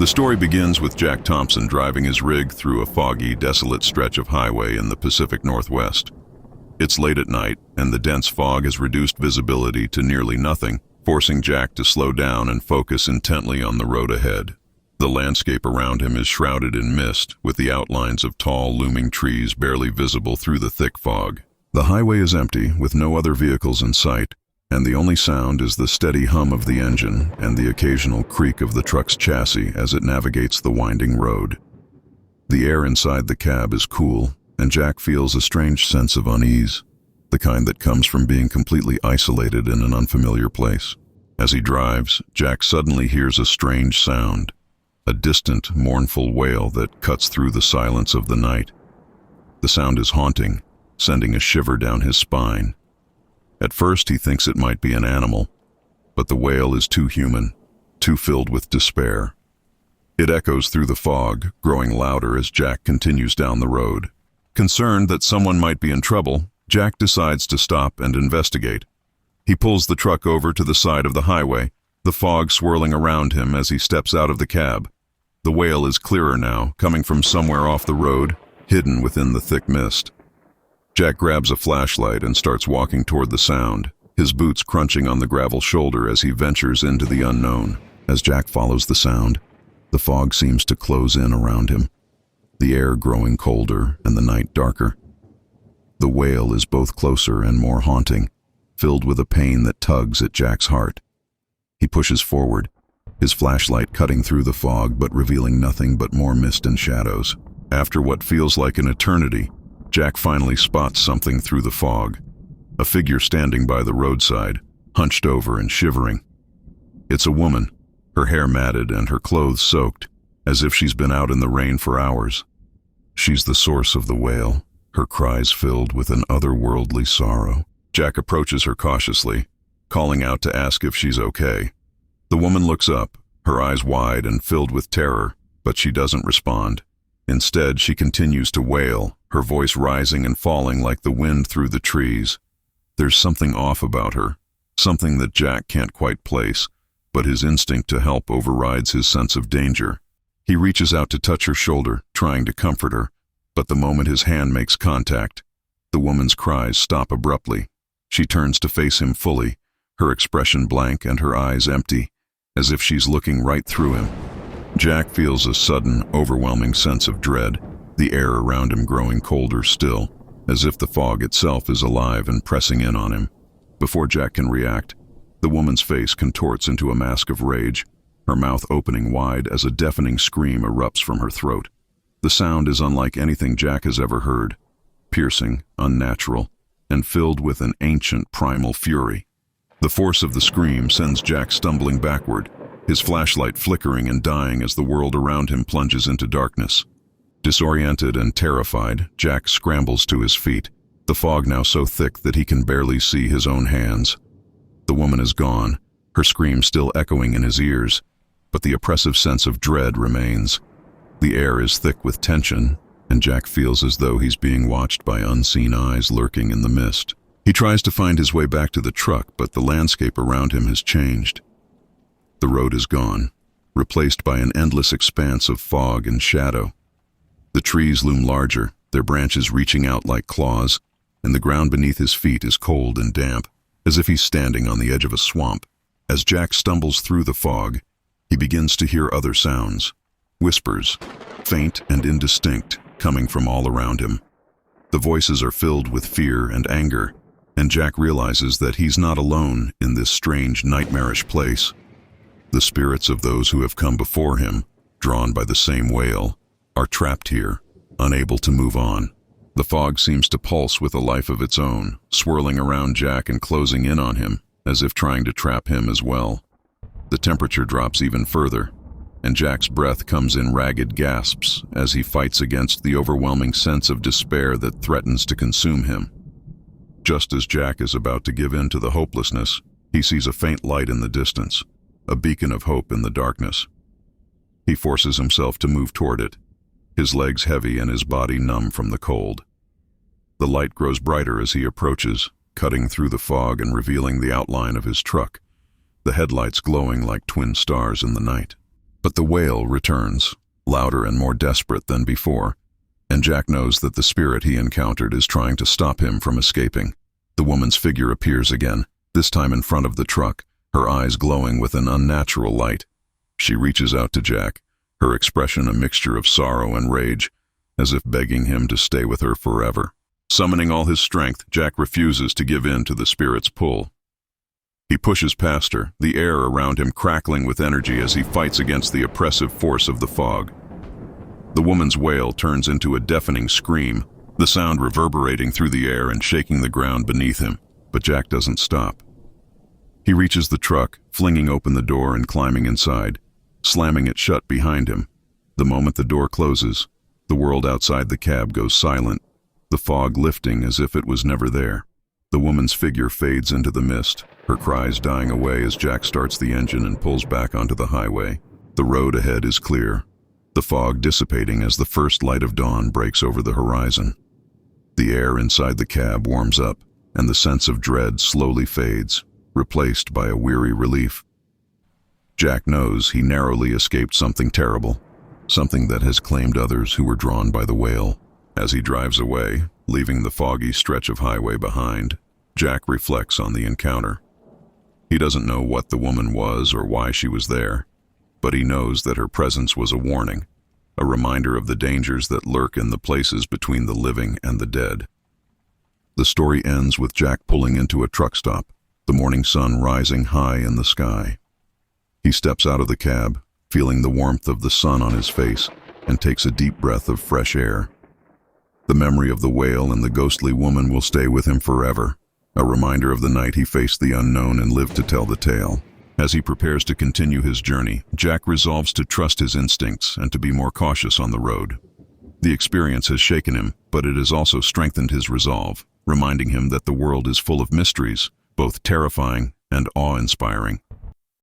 The story begins with Jack Thompson driving his rig through a foggy, desolate stretch of highway in the Pacific Northwest. It's late at night, and the dense fog has reduced visibility to nearly nothing, forcing Jack to slow down and focus intently on the road ahead. The landscape around him is shrouded in mist, with the outlines of tall, looming trees barely visible through the thick fog. The highway is empty, with no other vehicles in sight, and the only sound is the steady hum of the engine and the occasional creak of the truck's chassis as it navigates the winding road. The air inside the cab is cool, and Jack feels a strange sense of unease, the kind that comes from being completely isolated in an unfamiliar place. As he drives, Jack suddenly hears a strange sound, a distant, mournful wail that cuts through the silence of the night. The sound is haunting, sending a shiver down his spine. At first he thinks it might be an animal, but the wail is too human, too filled with despair. It echoes through the fog, growing louder as Jack continues down the road. Concerned that someone might be in trouble, Jack decides to stop and investigate. He pulls the truck over to the side of the highway, the fog swirling around him as he steps out of the cab. The wail is clearer now, coming from somewhere off the road, hidden within the thick mist. Jack grabs a flashlight and starts walking toward the sound, his boots crunching on the gravel shoulder as he ventures into the unknown. As Jack follows the sound, the fog seems to close in around him, the air growing colder and the night darker. The wail is both closer and more haunting, filled with a pain that tugs at Jack's heart. He pushes forward, his flashlight cutting through the fog but revealing nothing but more mist and shadows. After what feels like an eternity, Jack finally spots something through the fog, a figure standing by the roadside, hunched over and shivering. It's a woman, her hair matted and her clothes soaked, as if she's been out in the rain for hours. She's the source of the wail, her cries filled with an otherworldly sorrow. Jack approaches her cautiously, calling out to ask if she's okay. The woman looks up, her eyes wide and filled with terror, but she doesn't respond. Instead, she continues to wail, her voice rising and falling like the wind through the trees. There's something off about her, something that Jack can't quite place, but his instinct to help overrides his sense of danger. He reaches out to touch her shoulder, trying to comfort her, but the moment his hand makes contact, the woman's cries stop abruptly. She turns to face him fully, her expression blank and her eyes empty, as if she's looking right through him. Jack feels a sudden, overwhelming sense of dread, the air around him growing colder still, as if the fog itself is alive and pressing in on him. Before Jack can react, the woman's face contorts into a mask of rage, her mouth opening wide as a deafening scream erupts from her throat. The sound is unlike anything Jack has ever heard, piercing, unnatural, and filled with an ancient primal fury. The force of the scream sends Jack stumbling backward, his flashlight flickering and dying as the world around him plunges into darkness. Disoriented and terrified, Jack scrambles to his feet, the fog now so thick that he can barely see his own hands. The woman is gone, her scream still echoing in his ears, but the oppressive sense of dread remains. The air is thick with tension, and Jack feels as though he's being watched by unseen eyes lurking in the mist. He tries to find his way back to the truck, but the landscape around him has changed. The road is gone, replaced by an endless expanse of fog and shadow. The trees loom larger, their branches reaching out like claws, and the ground beneath his feet is cold and damp, as if he's standing on the edge of a swamp. As Jack stumbles through the fog, he begins to hear other sounds, whispers, faint and indistinct, coming from all around him. The voices are filled with fear and anger, and Jack realizes that he's not alone in this strange, nightmarish place. The spirits of those who have come before him, drawn by the same wail, are trapped here, unable to move on. The fog seems to pulse with a life of its own, swirling around Jack and closing in on him, as if trying to trap him as well. The temperature drops even further, and Jack's breath comes in ragged gasps as he fights against the overwhelming sense of despair that threatens to consume him. Just as Jack is about to give in to the hopelessness, he sees a faint light in the distance, a beacon of hope in the darkness. He forces himself to move toward it, his legs heavy and his body numb from the cold. The light grows brighter as he approaches, cutting through the fog and revealing the outline of his truck, the headlights glowing like twin stars in the night. But the wail returns, louder and more desperate than before, and Jack knows that the spirit he encountered is trying to stop him from escaping. The woman's figure appears again, this time in front of the truck, her eyes glowing with an unnatural light. She reaches out to Jack, her expression a mixture of sorrow and rage, as if begging him to stay with her forever. Summoning all his strength, Jack refuses to give in to the spirit's pull. He pushes past her, the air around him crackling with energy as he fights against the oppressive force of the fog. The woman's wail turns into a deafening scream, the sound reverberating through the air and shaking the ground beneath him, but Jack doesn't stop. He reaches the truck, flinging open the door and climbing inside, slamming it shut behind him. The moment the door closes, the world outside the cab goes silent, the fog lifting as if it was never there. The woman's figure fades into the mist, her cries dying away as Jack starts the engine and pulls back onto the highway. The road ahead is clear, the fog dissipating as the first light of dawn breaks over the horizon. The air inside the cab warms up, and the sense of dread slowly fades, replaced by a weary relief. Jack knows he narrowly escaped something terrible, something that has claimed others who were drawn by the wail. As he drives away, leaving the foggy stretch of highway behind, Jack reflects on the encounter. He doesn't know what the woman was or why she was there, but he knows that her presence was a warning, a reminder of the dangers that lurk in the places between the living and the dead. The story ends with Jack pulling into a truck stop, the morning sun rising high in the sky. He steps out of the cab, feeling the warmth of the sun on his face, and takes a deep breath of fresh air. The memory of the wail and the ghostly woman will stay with him forever, a reminder of the night he faced the unknown and lived to tell the tale. As he prepares to continue his journey, Jack resolves to trust his instincts and to be more cautious on the road. The experience has shaken him, but it has also strengthened his resolve, reminding him that the world is full of mysteries, both terrifying and awe-inspiring.